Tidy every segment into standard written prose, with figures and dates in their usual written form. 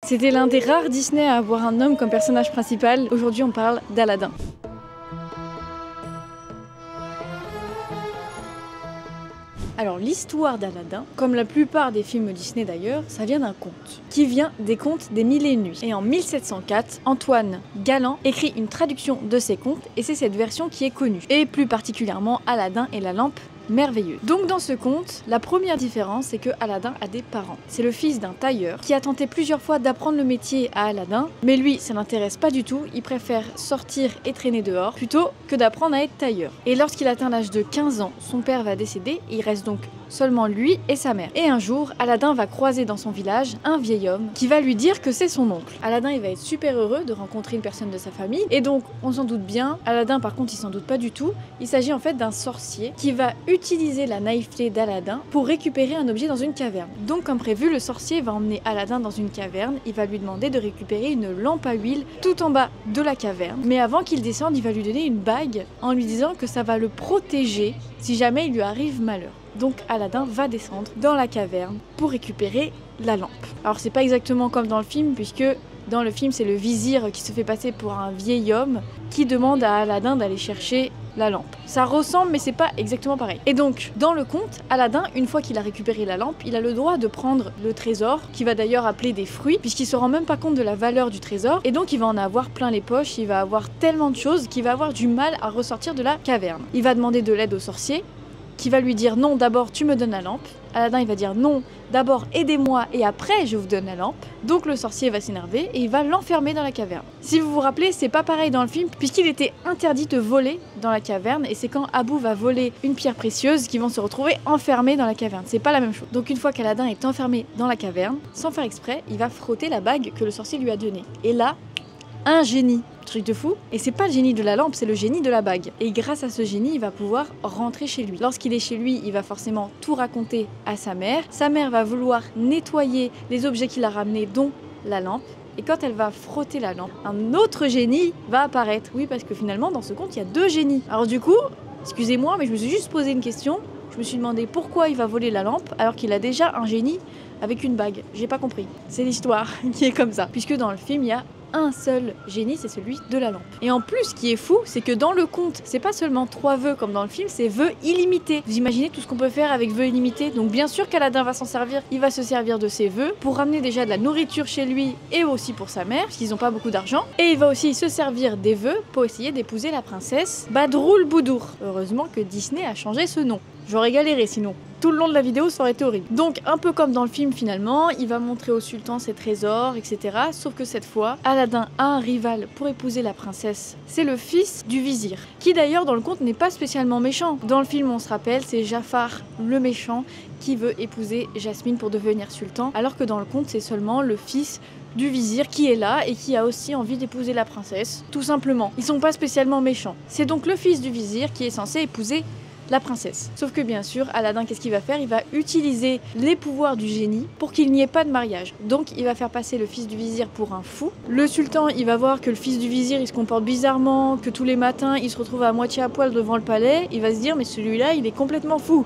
C'était l'un des rares Disney à avoir un homme comme personnage principal. Aujourd'hui, on parle d'Aladin. Alors l'histoire d'Aladin, comme la plupart des films Disney d'ailleurs, ça vient d'un conte, qui vient des contes des Mille et une nuits. Et en 1704, Antoine Galland écrit une traduction de ces contes, et c'est cette version qui est connue. Et plus particulièrement Aladin et la lampe merveilleux. Donc dans ce conte, la première différence c'est que Aladin a des parents. C'est le fils d'un tailleur qui a tenté plusieurs fois d'apprendre le métier à Aladin, mais lui ça l'intéresse pas du tout, il préfère sortir et traîner dehors plutôt que d'apprendre à être tailleur. Et lorsqu'il atteint l'âge de 15 ans, son père va décéder et il reste donc seulement lui et sa mère. Et un jour, Aladin va croiser dans son village un vieil homme qui va lui dire que c'est son oncle. Aladin il va être super heureux de rencontrer une personne de sa famille et donc on s'en doute bien. Aladin par contre il s'en doute pas du tout. Il s'agit en fait d'un sorcier qui va utiliser la naïveté d'Aladin pour récupérer un objet dans une caverne. Donc comme prévu, le sorcier va emmener Aladin dans une caverne. Il va lui demander de récupérer une lampe à huile tout en bas de la caverne. Mais avant qu'il descende, il va lui donner une bague en lui disant que ça va le protéger si jamais il lui arrive malheur. Donc Aladin va descendre dans la caverne pour récupérer la lampe. Alors c'est pas exactement comme dans le film, puisque dans le film c'est le vizir qui se fait passer pour un vieil homme qui demande à Aladin d'aller chercher la lampe. Ça ressemble mais c'est pas exactement pareil. Et donc dans le conte, Aladin, une fois qu'il a récupéré la lampe, il a le droit de prendre le trésor, qu'il va d'ailleurs appeler des fruits, puisqu'il se rend même pas compte de la valeur du trésor, et donc il va en avoir plein les poches, il va avoir tellement de choses qu'il va avoir du mal à ressortir de la caverne. Il va demander de l'aide au sorcier, qui va lui dire non, d'abord tu me donnes la lampe. Aladin il va dire non, d'abord aidez-moi et après je vous donne la lampe. Donc le sorcier va s'énerver et il va l'enfermer dans la caverne. Si vous vous rappelez, c'est pas pareil dans le film puisqu'il était interdit de voler dans la caverne et c'est quand Abu va voler une pierre précieuse qu'ils vont se retrouver enfermés dans la caverne. C'est pas la même chose. Donc une fois qu'Aladin est enfermé dans la caverne, sans faire exprès, il va frotter la bague que le sorcier lui a donnée. Et là, un génie. Truc de fou. Et c'est pas le génie de la lampe, c'est le génie de la bague. Et grâce à ce génie, il va pouvoir rentrer chez lui. Lorsqu'il est chez lui, il va forcément tout raconter à sa mère. Sa mère va vouloir nettoyer les objets qu'il a ramenés, dont la lampe. Et quand elle va frotter la lampe, un autre génie va apparaître. Oui, parce que finalement, dans ce conte, il y a deux génies. Alors du coup, excusez-moi, mais je me suis juste posé une question. Je me suis demandé pourquoi il va voler la lampe alors qu'il a déjà un génie avec une bague. J'ai pas compris. C'est l'histoire qui est comme ça. Puisque dans le film, il y a un seul génie, c'est celui de la lampe. Et en plus, ce qui est fou, c'est que dans le conte, c'est pas seulement 3 vœux comme dans le film, c'est vœux illimités. Vous imaginez tout ce qu'on peut faire avec vœux illimités? Donc bien sûr qu'Aladin va s'en servir, il va se servir de ses vœux pour ramener déjà de la nourriture chez lui et aussi pour sa mère, parce qu'ils ont pas beaucoup d'argent. Et il va aussi se servir des vœux pour essayer d'épouser la princesse Badroul Boudour. Heureusement que Disney a changé ce nom. J'aurais galéré sinon. Tout le long de la vidéo, ça aurait été horrible. Donc, un peu comme dans le film finalement, il va montrer au sultan ses trésors, etc. Sauf que cette fois, Aladin a un rival pour épouser la princesse. C'est le fils du vizir, qui d'ailleurs dans le conte n'est pas spécialement méchant. Dans le film, on se rappelle, c'est Jafar le méchant qui veut épouser Jasmine pour devenir sultan, alors que dans le conte, c'est seulement le fils du vizir qui est là et qui a aussi envie d'épouser la princesse, tout simplement. Ils sont pas spécialement méchants. C'est donc le fils du vizir qui est censé épouser la princesse. Sauf que bien sûr, Aladin, qu'est-ce qu'il va faire? Il va utiliser les pouvoirs du génie pour qu'il n'y ait pas de mariage. Donc il va faire passer le fils du vizir pour un fou. Le sultan, il va voir que le fils du vizir, il se comporte bizarrement, que tous les matins, il se retrouve à moitié à poil devant le palais. Il va se dire, mais celui-là, il est complètement fou.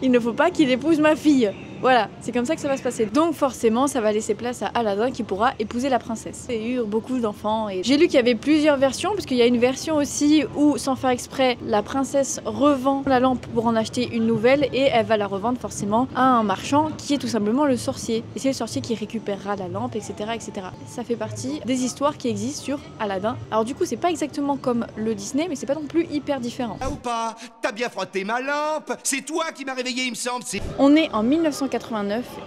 Il ne faut pas qu'il épouse ma fille. Voilà, c'est comme ça que ça va se passer. Donc forcément, ça va laisser place à Aladin qui pourra épouser la princesse. Il y a eu beaucoup d'enfants et j'ai lu qu'il y avait plusieurs versions, parce qu'il y a une version aussi où, sans faire exprès, la princesse revend la lampe pour en acheter une nouvelle et elle va la revendre forcément à un marchand qui est tout simplement le sorcier. Et c'est le sorcier qui récupérera la lampe, etc., etc. Ça fait partie des histoires qui existent sur Aladin. Alors du coup, c'est pas exactement comme le Disney, mais c'est pas non plus hyper différent. Ah ou pas? T'as bien frotté ma lampe? C'est toi qui m'as réveillé, il me semble. On est en 1989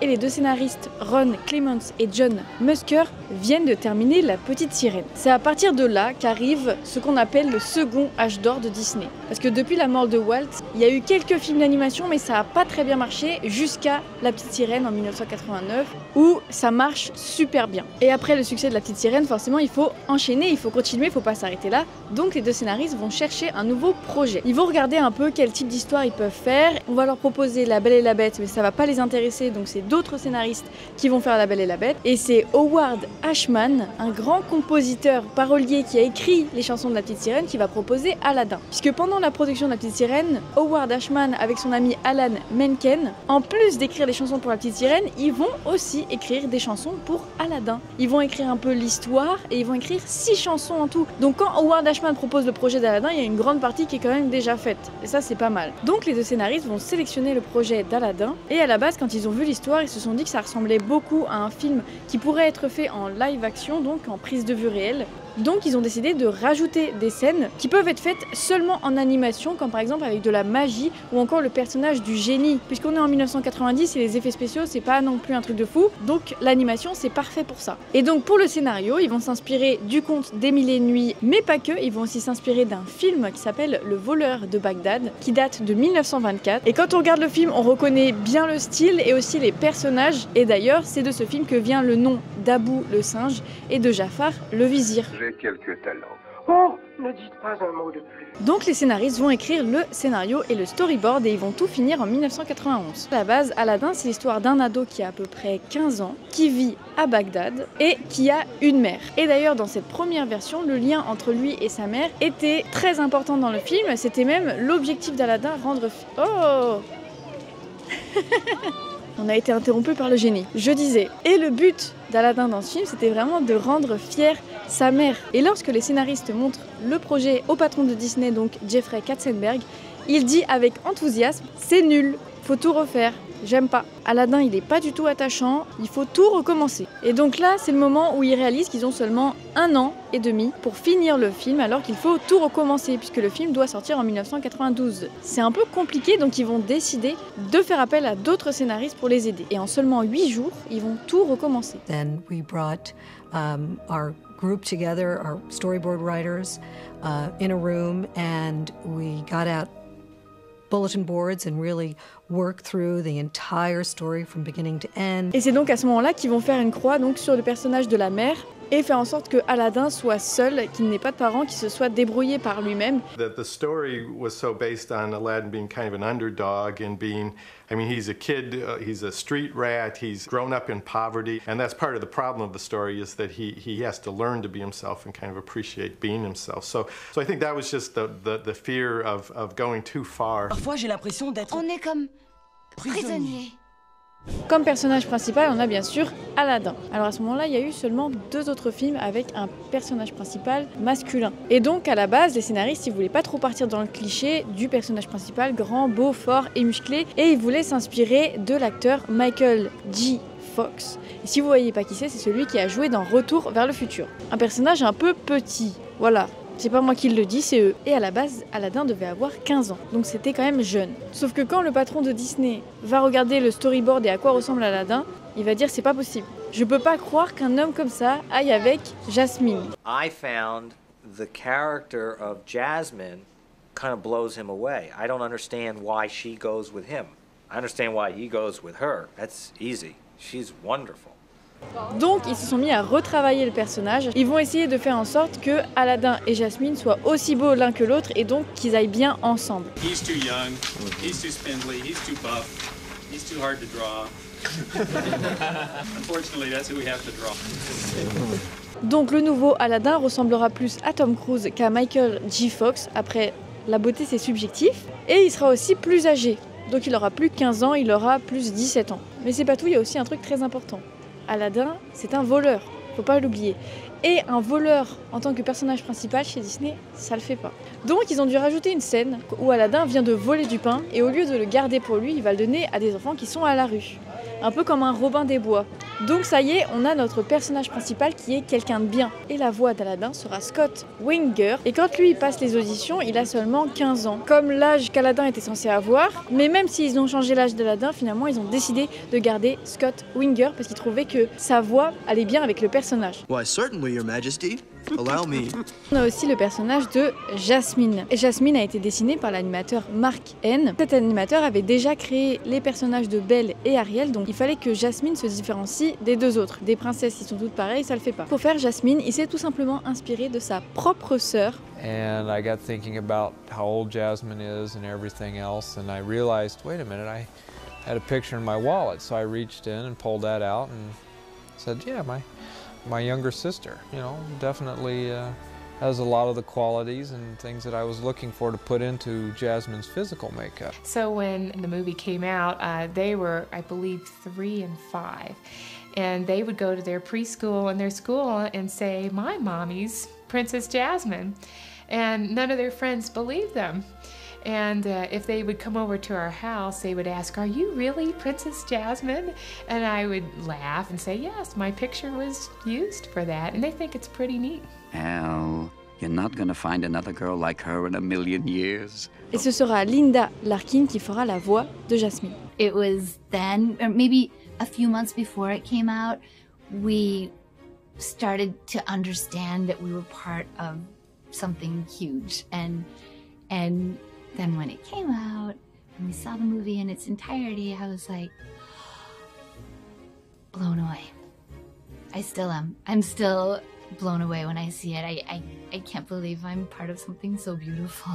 et les deux scénaristes Ron Clements et John Musker viennent de terminer La Petite Sirène. C'est à partir de là qu'arrive ce qu'on appelle le second âge d'or de Disney. Parce que depuis la mort de Walt, il y a eu quelques films d'animation mais ça n'a pas très bien marché jusqu'à La Petite Sirène en 1989 où ça marche super bien. Et après le succès de La Petite Sirène, forcément il faut enchaîner, il faut continuer, il faut pas s'arrêter là. Donc les deux scénaristes vont chercher un nouveau projet. Ils vont regarder un peu quel type d'histoire ils peuvent faire. On va leur proposer La Belle et la Bête mais ça va pas les intéresser intéressés, donc c'est d'autres scénaristes qui vont faire La Belle et la Bête. Et c'est Howard Ashman, un grand compositeur parolier qui a écrit les chansons de La Petite Sirène, qui va proposer Aladdin. Puisque pendant la production de La Petite Sirène, Howard Ashman avec son ami Alan Menken, en plus d'écrire les chansons pour La Petite Sirène, ils vont aussi écrire des chansons pour Aladdin. Ils vont écrire un peu l'histoire et ils vont écrire 6 chansons en tout. Donc quand Howard Ashman propose le projet d'Aladdin, il y a une grande partie qui est quand même déjà faite. Et ça c'est pas mal. Donc les deux scénaristes vont sélectionner le projet d'Aladdin. Et à la base, quand ils ont vu l'histoire, ils se sont dit que ça ressemblait beaucoup à un film qui pourrait être fait en live action, donc en prise de vue réelle. Donc ils ont décidé de rajouter des scènes qui peuvent être faites seulement en animation, comme par exemple avec de la magie ou encore le personnage du génie. Puisqu'on est en 1990 et les effets spéciaux c'est pas non plus un truc de fou, donc l'animation c'est parfait pour ça. Et donc pour le scénario, ils vont s'inspirer du conte des Mille et une nuits, mais pas que, ils vont aussi s'inspirer d'un film qui s'appelle Le voleur de Bagdad, qui date de 1924. Et quand on regarde le film, on reconnaît bien le style et aussi les personnages. Et d'ailleurs, c'est de ce film que vient le nom d'Abou le singe et de Jafar le vizir. Quelques talents. Oh, ne dites pas un mot de plus. Donc les scénaristes vont écrire le scénario et le storyboard et ils vont tout finir en 1991. À la base, Aladdin, c'est l'histoire d'un ado qui a à peu près 15 ans, qui vit à Bagdad et qui a une mère. Et d'ailleurs, dans cette première version, le lien entre lui et sa mère était très important dans le film. C'était même l'objectif d'Aladdin, rendre... Oh On a été interrompu par le génie. Je disais, et le but d'Aladdin dans ce film, c'était vraiment de rendre fière sa mère. Et lorsque les scénaristes montrent le projet au patron de Disney, donc Jeffrey Katzenberg, il dit avec enthousiasme, c'est nul, faut tout refaire. J'aime pas. Aladdin, il est pas du tout attachant, il faut tout recommencer. Et donc là, c'est le moment où ils réalisent qu'ils ont seulement 1 an et demi pour finir le film, alors qu'il faut tout recommencer, puisque le film doit sortir en 1992. C'est un peu compliqué, donc ils vont décider de faire appel à d'autres scénaristes pour les aider. Et en seulement 8 jours, ils vont tout recommencer. Then we brought our group together, our storyboard writers, in a room, and we got out bulletin boards and really work through the entire story from beginning to end. Et c'est donc à ce moment-là qu'ils vont faire une croix donc sur le personnage de la mère et faire en sorte que Aladdin soit seul, qu'il n'ait pas de parents, qu'il se soit débrouillé par lui-même. The story was so based on Aladdin being kind of an underdog and being, I mean, he's a kid, he's a street rat, he's grown up in poverty, and that's part of the problem of the story is that he has to learn to be himself and kind of appreciate being himself. So I think that was just the fear of going too far. Parfois, j'ai l'impression d'être... On est comme prisonnier. Comme personnage principal, on a bien sûr Aladdin. Alors à ce moment-là, il y a eu seulement 2 autres films avec un personnage principal masculin. Et donc à la base, les scénaristes, ils voulaient pas trop partir dans le cliché du personnage principal grand, beau, fort et musclé, et ils voulaient s'inspirer de l'acteur Michael J. Fox. Et si vous voyez pas qui c'est celui qui a joué dans Retour vers le futur. Un personnage un peu petit, voilà. C'est pas moi qui le dis, c'est eux. Et à la base, Aladdin devait avoir 15 ans, donc c'était quand même jeune. Sauf que quand le patron de Disney va regarder le storyboard et à quoi ressemble Aladdin, il va dire c'est pas possible. Je peux pas croire qu'un homme comme ça aille avec Jasmine. I found the character of Jasmine kind of blows him away. I don't understand why she goes with him. I understand why he goes with her. That's easy. She's wonderful. Donc ils se sont mis à retravailler le personnage. Ils vont essayer de faire en sorte que Aladdin et Jasmine soient aussi beaux l'un que l'autre et donc qu'ils aillent bien ensemble. He's too young, he's too spindly, he's too buff, he's too hard to draw. Unfortunately, that's who we have to draw. Donc le nouveau Aladdin ressemblera plus à Tom Cruise qu'à Michael J. Fox. Après, la beauté c'est subjectif. Et il sera aussi plus âgé. Donc il aura plus 15 ans, il aura plus 17 ans. Mais c'est pas tout, il y a aussi un truc très important. Aladdin, c'est un voleur, faut pas l'oublier. Et un voleur en tant que personnage principal chez Disney, ça le fait pas. Donc ils ont dû rajouter une scène où Aladdin vient de voler du pain et au lieu de le garder pour lui, il va le donner à des enfants qui sont à la rue. Un peu comme un Robin des Bois. Donc ça y est, on a notre personnage principal qui est quelqu'un de bien. Et la voix d'Aladdin sera Scott Winger. Et quand lui passe les auditions, il a seulement 15 ans. Comme l'âge qu'Aladdin était censé avoir. Mais même s'ils ont changé l'âge d'Aladdin, finalement ils ont décidé de garder Scott Winger parce qu'ils trouvaient que sa voix allait bien avec le personnage. Why, certainly, Your Majesty. Allow me. On a aussi le personnage de Jasmine. Et Jasmine a été dessinée par l'animateur Mark N. Cet animateur avait déjà créé les personnages de Belle et Ariel, donc il fallait que Jasmine se différencie des 2 autres. Des princesses qui sont toutes pareilles, ça le fait pas. Pour faire Jasmine, il s'est tout simplement inspiré de sa propre sœur. And I got thinking about how old Jasmine is and everything else, and I realized, wait a minute, had a picture in my wallet, so I reached in and pulled that out and said, yeah, my younger sister, you know, definitely has a lot of the qualities and things that I was looking for to put into Jasmine's physical makeup. So when the movie came out, they were, I believe, 3 and 5. And they would go to their preschool and their school and say, my mommy's Princess Jasmine. And none of their friends believed them. And if they would come over to our house, they would ask, are you really Princess Jasmine? And I would laugh and say, yes, my picture was used for that. And they think it's pretty neat. Al, you're not gonna find another girl like her in a million years. Et ce sera Linda Larkin qui fera la voix de Jasmine. It was then, or maybe a few months before it came out, we started to understand that we were part of something huge. And then when it came out, and we saw the movie in its entirety, I was like, blown away. I still am. I'm still blown away when I see it. I can't believe I'm part of something so beautiful.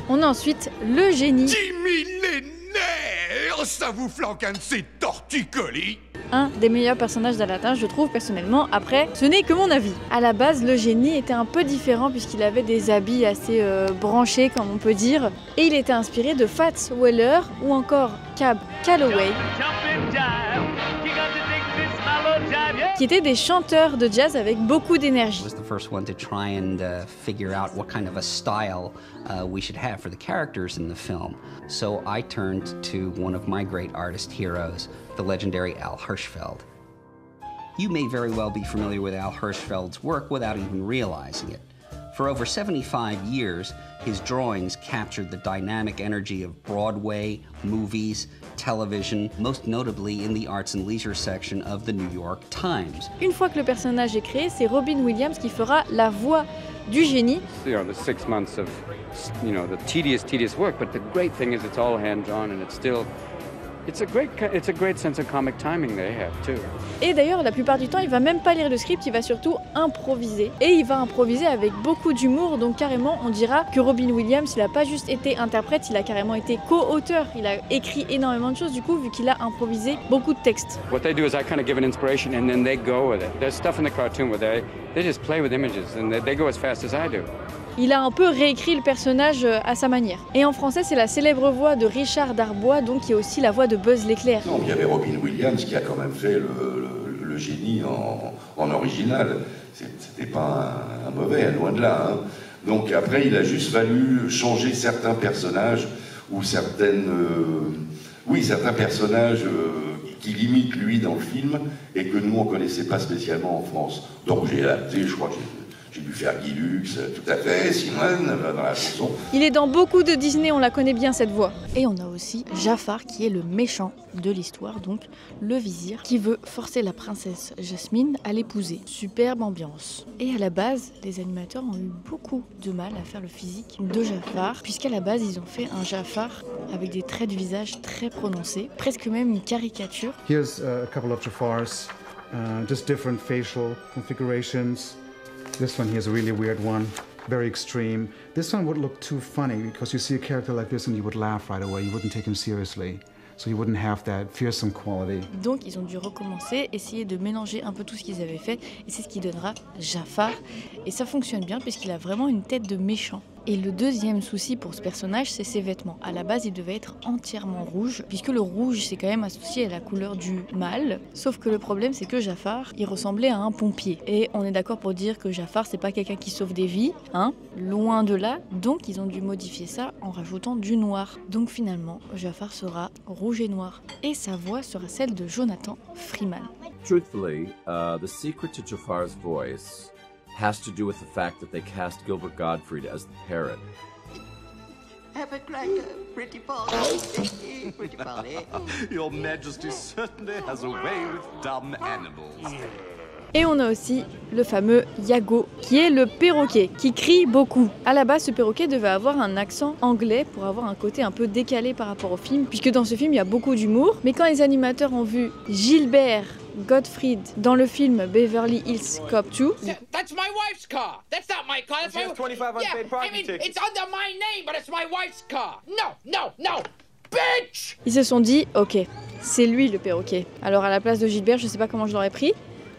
On a ensuite le génie. 10 millénaires, ça vous flanque un de ces torticolis. Un des meilleurs personnages d'Aladin, je trouve personnellement. Après, ce n'est que mon avis. À la base, le génie était un peu différent puisqu'il avait des habits assez branchés, comme on peut dire. Et il était inspiré de Fats Weller ou encore Cab Calloway, qui étaient des chanteurs de jazz avec beaucoup d'énergie. Was the first one to try and figure out what kind of a style we should have for the characters in the film. So I turned to one of my great artist heroes, the legendary Al Hirschfeld. You may very well be familiar with Al Hirschfeld's work without even realizing it. For over 75 years, his drawings captured the dynamic energy of Broadway, movies, television, most notably in the arts and leisure section of the New York Times. Une fois que le personnage est créé, c'est Robin Williams qui fera la voix du génie. You know, the 6 months of, you know, the tedious work, but the great thing is it's all hand-drawn and it's a great sense of comic timing they have too. Et d'ailleurs, la plupart du temps, il va même pas lire le script, il va surtout improviser. Et il va improviser avec beaucoup d'humour, donc carrément, on dira que Robin Williams, il a pas juste été interprète, il a carrément été co-auteur. Il a écrit énormément de choses, du coup, vu qu'il a improvisé beaucoup de textes. What they do is I kind of give an inspiration and then they go with it. There's stuff in the cartoon where they just play with images and they go as fast as I do. Il a un peu réécrit le personnage à sa manière. Et en français, c'est la célèbre voix de Richard Darbois, donc qui est aussi la voix de Buzz l'éclair. Non, il y avait Robin Williams qui a quand même fait le génie en original. C'était pas un mauvais, loin de là. Hein. Donc après, il a juste fallu changer certains personnages ou certains personnages qui l'imitent lui dans le film et que nous on connaissait pas spécialement en France. Donc j'ai adapté, je crois que j'ai dû faire Guy Lux, tout à fait, Simone, dans la chanson. Il est dans beaucoup de Disney, on la connaît bien cette voix. Et on a aussi Jafar qui est le méchant de l'histoire, donc le vizir, qui veut forcer la princesse Jasmine à l'épouser. Superbe ambiance. Et à la base, les animateurs ont eu beaucoup de mal à faire le physique de Jafar, puisqu'à la base, ils ont fait un Jafar avec des traits de visage très prononcés, presque même une caricature. Here's a couple of Jafars, just different facial configurations. This one here is a really weird one, very extreme. This one would look too funny because you see a character like this and you would laugh right away. You wouldn't take him seriously. So you wouldn't have that fearsome quality. Donc ils ont dû recommencer, essayer de mélanger un peu tout ce qu'ils avaient fait et c'est ce qui donnera Jafar. Et ça fonctionne bien puisqu'il a vraiment une tête de méchant. Et le deuxième souci pour ce personnage, c'est ses vêtements. À la base, il devait être entièrement rouge, puisque le rouge, c'est quand même associé à la couleur du mal. Sauf que le problème, c'est que Jafar, il ressemblait à un pompier. Et on est d'accord pour dire que Jafar, c'est pas quelqu'un qui sauve des vies, hein, loin de là. Donc, ils ont dû modifier ça en rajoutant du noir. Donc, finalement, Jafar sera rouge et noir. Et sa voix sera celle de Jonathan Freeman. Truthfully, the secret to Jafar's voice has to do with the fact that they cast Gilbert Gottfried as the parrot. Have a cracker, pretty Polly. Pretty Polly. Your Majesty certainly has a way with dumb animals. Et on a aussi le fameux Yago, qui est le perroquet, qui crie beaucoup. À la base, ce perroquet devait avoir un accent anglais pour avoir un côté un peu décalé par rapport au film, puisque dans ce film, il y a beaucoup d'humour. Mais quand les animateurs ont vu Gilbert Gottfried dans le film Beverly Hills Cop 2. That's my wife's car. That's not my car. That's my 25 unpaid parking tickets. It's under my name, but it's my wife's car. No. bitch! Ils se sont dit, ok, c'est lui le perroquet. Alors à la place de Gilbert, je sais pas comment je l'aurais pris,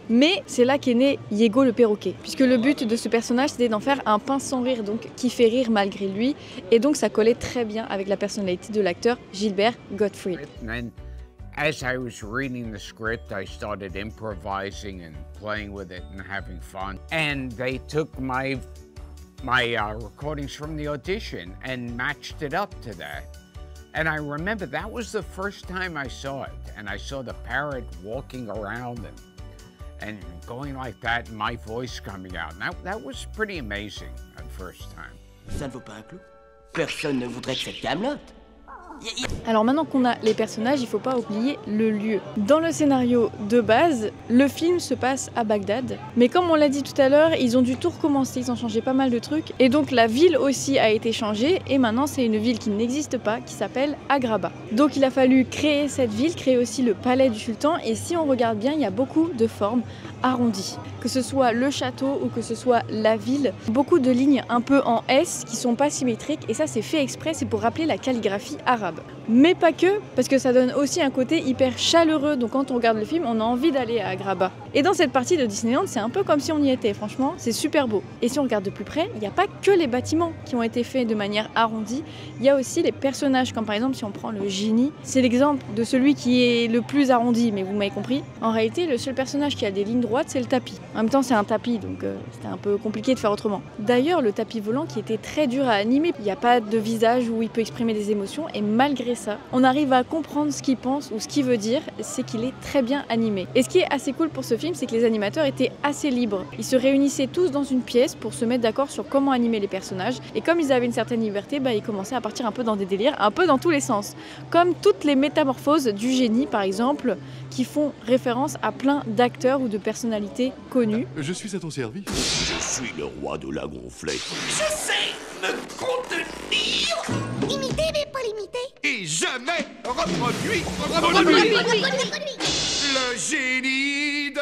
mais c'est là qu'est né Diego le perroquet. Puisque le but de ce personnage, c'était d'en faire un pince sans rire, donc qui fait rire malgré lui. Et donc ça collait très bien avec la personnalité de l'acteur Gilbert Gottfried. As I was reading the script, I started improvising and playing with it and having fun. And they took my recordings from the audition and matched it up to that. And I remember that was the first time I saw it. And I saw the parrot walking around and going like that, and my voice coming out. And that was pretty amazing at first time. Ça ne vaut pas un clou. Personne ne voudrait de cette Camelote. Alors maintenant qu'on a les personnages, il faut pas oublier le lieu. Dans le scénario de base, le film se passe à Bagdad. Mais comme on l'a dit tout à l'heure, ils ont dû tout recommencer, ils ont changé pas mal de trucs. Et donc la ville aussi a été changée. Et maintenant c'est une ville qui n'existe pas, qui s'appelle Agrabah. Donc il a fallu créer cette ville, créer aussi le palais du sultan. Et si on regarde bien, il y a beaucoup de formes arrondies. Que ce soit le château ou que ce soit la ville. Beaucoup de lignes un peu en S qui sont pas symétriques. Et ça c'est fait exprès, c'est pour rappeler la calligraphie arabe. Mais pas que, parce que ça donne aussi un côté hyper chaleureux, donc quand on regarde le film, on a envie d'aller à Agrabah. Et dans cette partie de Disneyland, c'est un peu comme si on y était, franchement, c'est super beau. Et si on regarde de plus près, il n'y a pas que les bâtiments qui ont été faits de manière arrondie, il y a aussi les personnages, comme par exemple si on prend le génie, c'est l'exemple de celui qui est le plus arrondi, mais vous m'avez compris. En réalité, le seul personnage qui a des lignes droites, c'est le tapis. En même temps, c'est un tapis, donc c'était un peu compliqué de faire autrement. D'ailleurs, le tapis volant qui était très dur à animer, il n'y a pas de visage où il peut exprimer des émotions, et malgré ça, on arrive à comprendre ce qu'il pense ou ce qu'il veut dire, c'est qu'il est très bien animé. Et ce qui est assez cool pour ce film, c'est que les animateurs étaient assez libres. Ils se réunissaient tous dans une pièce pour se mettre d'accord sur comment animer les personnages. Et comme ils avaient une certaine liberté, ils commençaient à partir un peu dans des délires, un peu dans tous les sens. Comme toutes les métamorphoses du génie, par exemple, qui font référence à plein d'acteurs ou de personnalités connues. Je suis à ton service. Je suis le roi de la gonflée. Je sais me contenir! Imiter mais pas limiter. Et jamais reproduit le génie de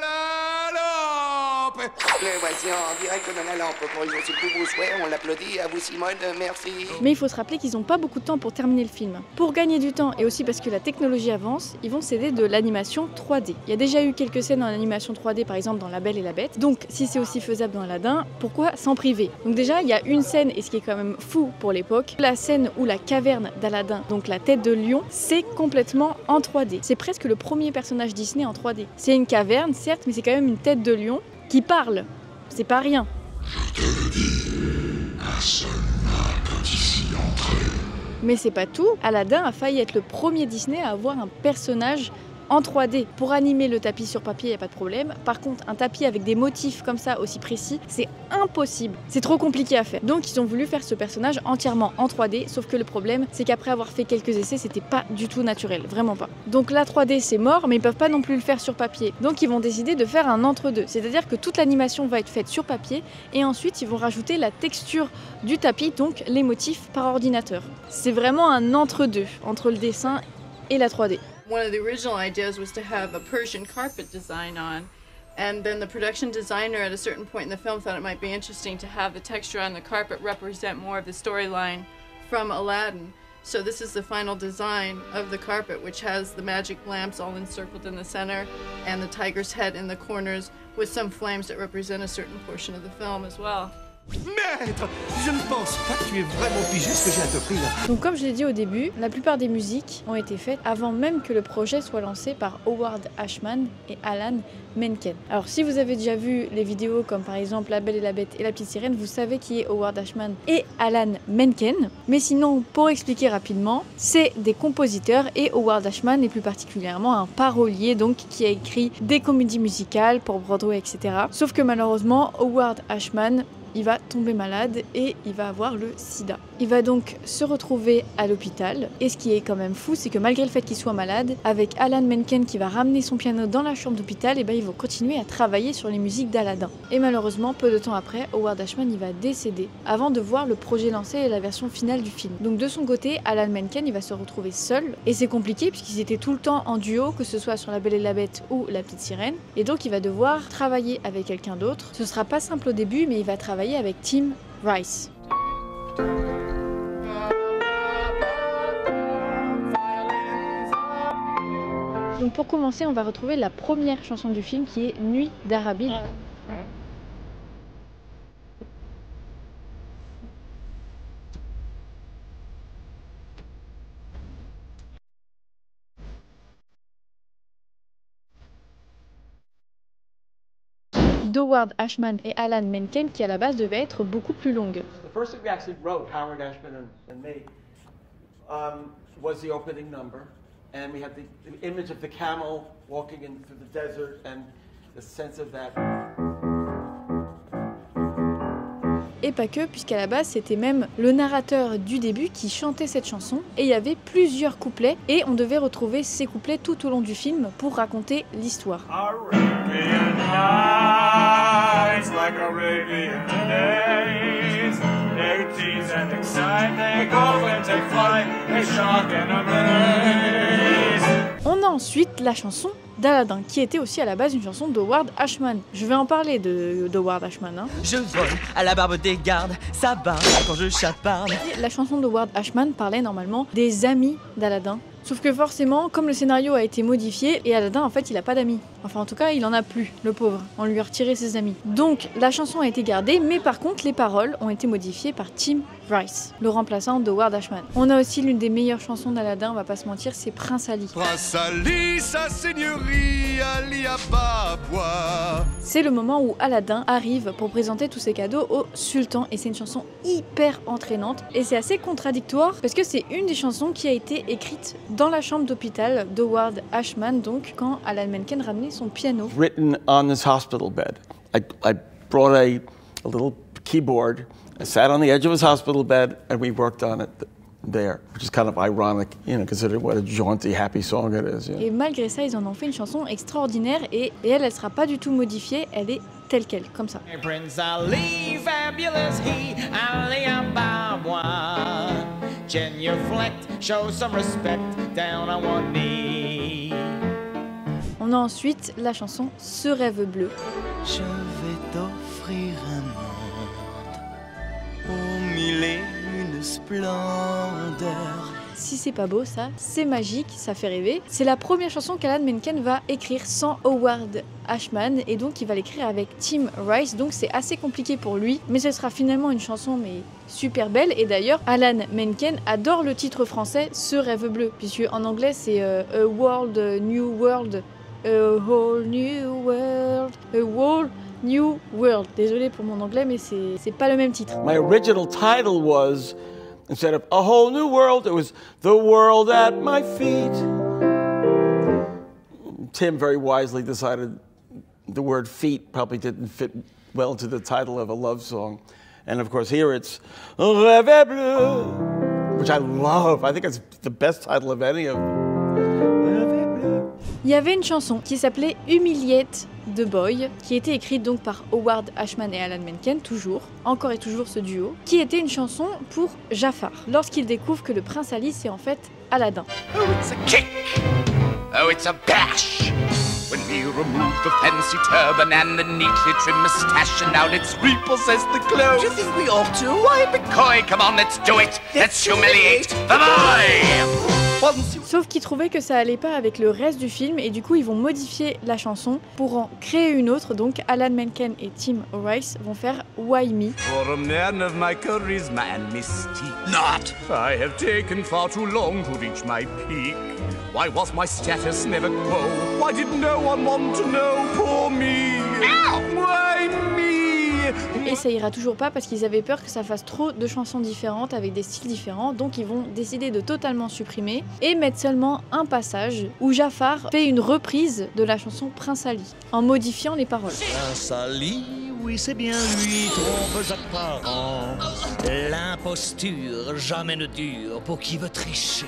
la lampe. Le voici en direct de la lampe. Pour une aussi plus beau souhait, on l'applaudit. À vous Simone, merci. Mais il faut se rappeler qu'ils n'ont pas beaucoup de temps pour terminer le film. Pour gagner du temps et aussi parce que la technologie avance, ils vont s'aider de l'animation 3D. Il y a déjà eu quelques scènes en animation 3D, par exemple dans La Belle et la Bête. Donc si c'est aussi faisable dans Aladdin, pourquoi s'en priver? Donc déjà, il y a une scène, et ce qui est quand même fou pour l'époque, la scène où la caverne d'Aladin, donc la tête de lion, c'est complètement en 3D. C'est presque le premier personnage Disney en 3D. C'est une caverne, certes, mais c'est quand même une tête de lion qui parle. C'est pas rien. Je te le dis, un seul nain peut ici entrer. Mais c'est pas tout. Aladdin a failli être le premier Disney à avoir un personnage en 3D. Pour animer le tapis sur papier, il n'y a pas de problème. Par contre, un tapis avec des motifs comme ça, aussi précis, c'est impossible. C'est trop compliqué à faire. Donc, ils ont voulu faire ce personnage entièrement en 3D, sauf que le problème, c'est qu'après avoir fait quelques essais, c'était pas du tout naturel, vraiment pas. Donc la 3D, c'est mort, mais ils peuvent pas non plus le faire sur papier. Donc, ils vont décider de faire un entre-deux. C'est-à-dire que toute l'animation va être faite sur papier, et ensuite, ils vont rajouter la texture du tapis, donc les motifs par ordinateur. C'est vraiment un entre-deux, entre le dessin et la 3D. One of the original ideas was to have a Persian carpet design on, and then the production designer at a certain point in the film thought it might be interesting to have the texture on the carpet represent more of the storyline from Aladdin. So this is the final design of the carpet, which has the magic lamps all encircled in the center and the tiger's head in the corners with some flames that represent a certain portion of the film as well. Maître, je ne pense pas que tu aies vraiment pigé ce que j'ai à t'offrir. Donc comme je l'ai dit au début, la plupart des musiques ont été faites avant même que le projet soit lancé par Howard Ashman et Alan Menken. Alors si vous avez déjà vu les vidéos comme par exemple La Belle et la Bête et La Petite Sirène, vous savez qui est Howard Ashman et Alan Menken. Mais sinon, pour expliquer rapidement, c'est des compositeurs et Howard Ashman est plus particulièrement un parolier, donc qui a écrit des comédies musicales pour Broadway, etc. Sauf que malheureusement, Howard Ashman, il va tomber malade et il va avoir le sida. Il va donc se retrouver à l'hôpital. Et ce qui est quand même fou, c'est que malgré le fait qu'il soit malade, avec Alan Menken qui va ramener son piano dans la chambre d'hôpital, et ils vont continuer à travailler sur les musiques d'Aladin. Et malheureusement, peu de temps après, Howard Ashman il va décéder avant de voir le projet lancé et la version finale du film. Donc de son côté, Alan Menken il va se retrouver seul. Et c'est compliqué puisqu'ils étaient tout le temps en duo, que ce soit sur La Belle et la Bête ou La Petite Sirène. Et donc il va devoir travailler avec quelqu'un d'autre. Ce sera pas simple au début, mais il va travailler avec Tim Rice. Donc pour commencer, on va retrouver la première chanson du film qui est Nuit d'Arabie. d'Howard Ashman et Alan Menken qui à la base devait être beaucoup plus longue. The first thing we actually wrote, Howard Ashman and me, was the opening number, and we had the image of the camel walking in through the desert and the sense of that. Et pas que, puisqu'à la base c'était même le narrateur du début qui chantait cette chanson, et il y avait plusieurs couplets, et on devait retrouver ces couplets tout au long du film pour raconter l'histoire. On a ensuite la chanson d'Aladin, qui était aussi à la base une chanson d'Howard Ashman. Je vais en parler d'Howard Ashman. Hein. Je vole à la barbe des gardes, ça barre quand je chaparde. La chanson d'Howard Ashman parlait normalement des amis d'Aladin. Sauf que forcément, comme le scénario a été modifié, et Aladin en fait il a pas d'amis. Enfin en tout cas il en a plus, le pauvre. On lui a retiré ses amis. Donc la chanson a été gardée, mais par contre les paroles ont été modifiées par Tim Rice, le remplaçant d'Howard Ashman. On a aussi l'une des meilleures chansons d'Aladin, on va pas se mentir, c'est Prince Ali. Prince Ali, sa seigneurie, Ali Ababa. C'est le moment où Aladin arrive pour présenter tous ses cadeaux au sultan, et c'est une chanson hyper entraînante. Et c'est assez contradictoire, parce que c'est une des chansons qui a été écrite dans la chambre d'hôpital d'Howard Ashman, donc quand Alan Menken ramenait son piano. Written on this hospital bed. I brought a little keyboard. I sat on the edge of his hospital bed and we worked on it there, which is kind of ironic, you know, considering what a jaunty, happy song it is. Yeah. Et malgré ça, ils en ont fait une chanson extraordinaire, et elle sera pas du tout modifiée, elle est telle quelle, comme ça. Prince Ali, fabulous he, Ali Ababa. Genuflect, show some respect, down on one knee. On a ensuite la chanson Ce rêve bleu. Je vais t'offrir un monde aux mille et une splendeurs. Si c'est pas beau ça, c'est magique, ça fait rêver. C'est la première chanson qu'Alan Menken va écrire sans Howard Ashman, et donc il va l'écrire avec Tim Rice, donc c'est assez compliqué pour lui, mais ce sera finalement une chanson mais super belle. Et d'ailleurs Alan Menken adore le titre français Ce rêve bleu, puisque en anglais c'est A World, New World, A Whole New World, A Whole New World. Désolé pour mon anglais, mais c'est pas le même titre. My original title was, instead of A Whole New World, it was The World at My Feet. Tim very wisely decided the word feet probably didn't fit well to the title of a love song. And of course here it's Rêve bleu, which I love. I think it's the best title of any of them. Il y avait une chanson qui s'appelait Humiliate the Boy, qui était écrite donc par Howard Ashman et Alan Menken, encore et toujours ce duo, qui était une chanson pour Jafar, lorsqu'il découvre que le prince Ali c'est en fait Aladin. Oh, it's a kick! Oh, it's a bash! When we remove the fancy turban and the neatly trimmed moustache, and now let's repossess the clothes. Do you think we ought to? Why be coy? Come on, let's do it! Let's humiliate the boy! Sauf qu'ils trouvaient que ça allait pas avec le reste du film, et du coup ils vont modifier la chanson pour en créer une autre. Donc Alan Menken et Tim Rice vont faire Why Me. For a man of my charisma and mystique, not! I have taken far too long to reach my peak. Why was my status never quo? Why did no one want to know? Poor me! Ow! Why me? Et ça ira toujours pas parce qu'ils avaient peur que ça fasse trop de chansons différentes avec des styles différents, donc ils vont décider de totalement supprimer et mettre seulement un passage où Jafar fait une reprise de la chanson Prince Ali en modifiant les paroles. Prince Ali, oui c'est bien lui, trompes apparences. L'imposture jamais ne dure pour qui veut tricher.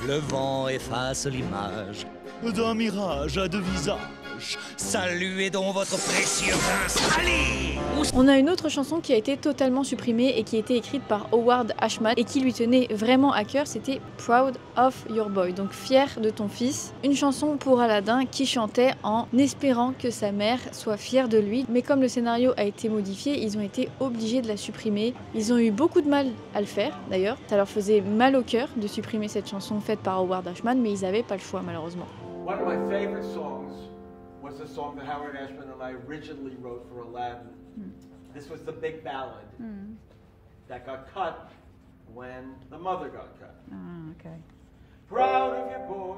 Le vent efface l'image d'un mirage à deux visages. ange, saluez donc votre précieux prince. Allez! On a une autre chanson qui a été totalement supprimée et qui a été écrite par Howard Ashman et qui lui tenait vraiment à cœur, c'était Proud of Your Boy, donc fier de ton fils. Une chanson pour Aladdin qui chantait en espérant que sa mère soit fière de lui, mais comme le scénario a été modifié, ils ont été obligés de la supprimer. Ils ont eu beaucoup de mal à le faire d'ailleurs, ça leur faisait mal au cœur de supprimer cette chanson faite par Howard Ashman, mais ils n'avaient pas le choix malheureusement. One of my favorite songs was the song that Howard Ashman and I originally wrote for Aladdin. This was the big ballad that got cut when the mother got cut. Okay. Proud of your boy,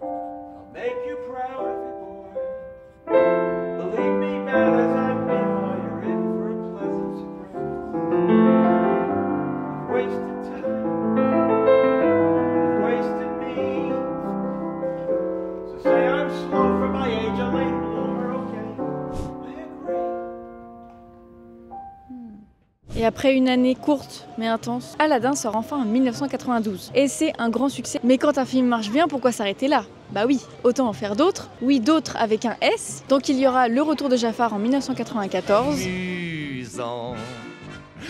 I'll make you proud of your boy. Believe me, bad as I've been, while you're in for a pleasant surprise. I've wasted time, I've wasted me. So say I'm slow for my age, a late bloomer, okay? I agree. Et après une année courte mais intense, Aladdin sort enfin en 1992. Et c'est un grand succès. Mais quand un film marche bien, pourquoi s'arrêter là? Bah oui, autant en faire d'autres. Oui, d'autres avec un S. Donc il y aura Le Retour de Jafar en 1994. Amusant.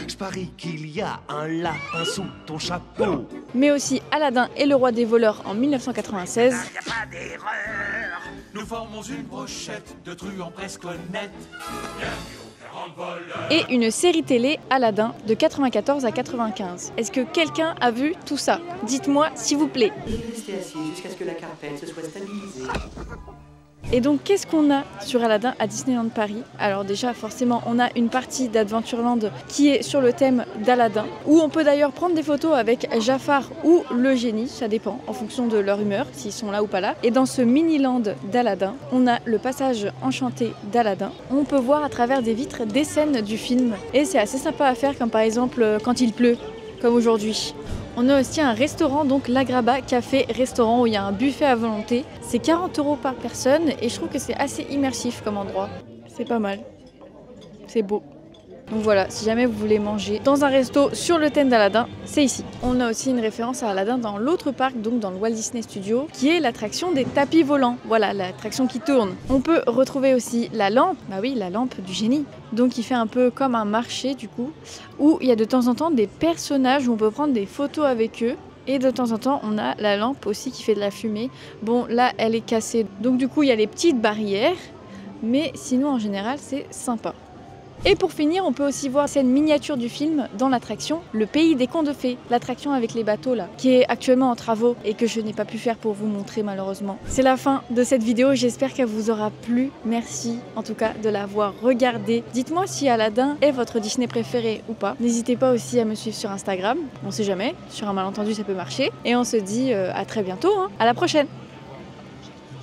Je parie qu'il y a un lapin sous ton chapeau. Mais aussi Aladdin et le Roi des voleurs en 1996. Y a pas d'erreur. Nous formons une brochette de truands presque honnêtes. Et une série télé, Aladdin, de 94 à 95. Est-ce que quelqu'un a vu tout ça? Dites-moi s'il vous plaît. Restez assis jusqu'à ce que la carpette se soit stabilisée. Et donc qu'est-ce qu'on a sur Aladdin à Disneyland Paris? Alors déjà forcément on a une partie d'Adventureland qui est sur le thème d'Aladdin, où on peut d'ailleurs prendre des photos avec Jafar ou le génie, ça dépend en fonction de leur humeur, s'ils sont là ou pas là. Et dans ce mini-land d'Aladdin, on a le passage enchanté d'Aladdin. On peut voir à travers des vitres des scènes du film et c'est assez sympa à faire, comme par exemple quand il pleut, comme aujourd'hui. On a aussi un restaurant, donc l'Agraba Café Restaurant, où il y a un buffet à volonté. C'est 40 € par personne et je trouve que c'est assez immersif comme endroit. C'est pas mal. C'est beau. Donc voilà, si jamais vous voulez manger dans un resto sur le thème d'Aladdin, c'est ici. On a aussi une référence à Aladdin dans l'autre parc, donc dans le Walt Disney Studio, qui est l'attraction des tapis volants. Voilà, l'attraction qui tourne. On peut retrouver aussi la lampe, bah oui, la lampe du génie. Donc il fait un peu comme un marché du coup, où il y a de temps en temps des personnages où on peut prendre des photos avec eux. Et de temps en temps, on a la lampe aussi qui fait de la fumée. Bon, là, elle est cassée. Donc du coup, il y a les petites barrières. Mais sinon, en général, c'est sympa. Et pour finir, on peut aussi voir cette miniature du film dans l'attraction Le Pays des Contes de Fées, l'attraction avec les bateaux là, qui est actuellement en travaux et que je n'ai pas pu faire pour vous montrer malheureusement. C'est la fin de cette vidéo, j'espère qu'elle vous aura plu. Merci en tout cas de l'avoir regardée. Dites-moi si Aladdin est votre Disney préféré ou pas. N'hésitez pas aussi à me suivre sur Instagram, on sait jamais, sur un malentendu ça peut marcher. Et on se dit à très bientôt, hein. À la prochaine.